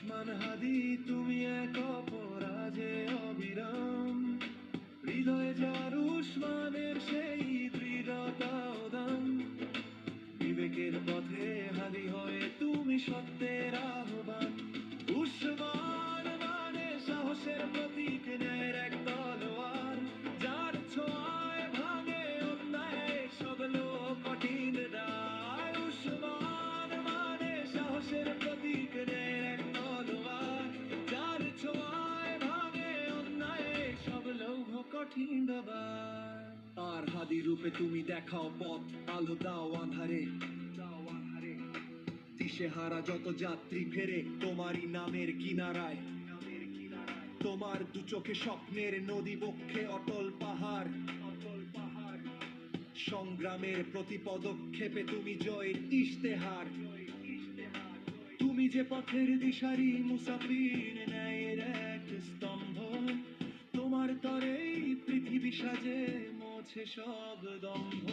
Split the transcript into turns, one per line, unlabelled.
উসমান হাদি তুমি এক অপরাজে অবিরাম, হৃদয়ে যার উসমানের সেই দৃঢ়তা উদাম। বিবেকের পথে হাদি হয়ে তুমি সত্যের আহ্বান। উসমান মানে সাহসের প্রতীক, ন্যায়ের এক তলোয়ার, যার ছোঁয়ায় ভাঙে অন্যায় সবলো কঠিন দায়। উসমান মানে সাহসের প্রতীক, ন্যায়ের এক তলোয়ার, যার ছোঁয়ায় ভাঙে অন্যায় সবলো কঠিন দায়। আর হাদি রূপে তুমি দেখাও পথ, আলো দাও আধারে, দিশেহারা যত যাত্রী ফেরে তোমারই নামের কিনারায়। তোমার দু চোখে স্বপ্নের নদী, বক্ষে অটল পাহাড়। সংগ্রামের প্রতি পদক্ষেপে তুমি জয়ের ইশতেহার। তুমি যে পথের দিশারি, মুসাফির ন্যায়ের এক স্তম্ভ। তোমার তরেই পৃথিবী সাজে মোছে সব দম্ভ।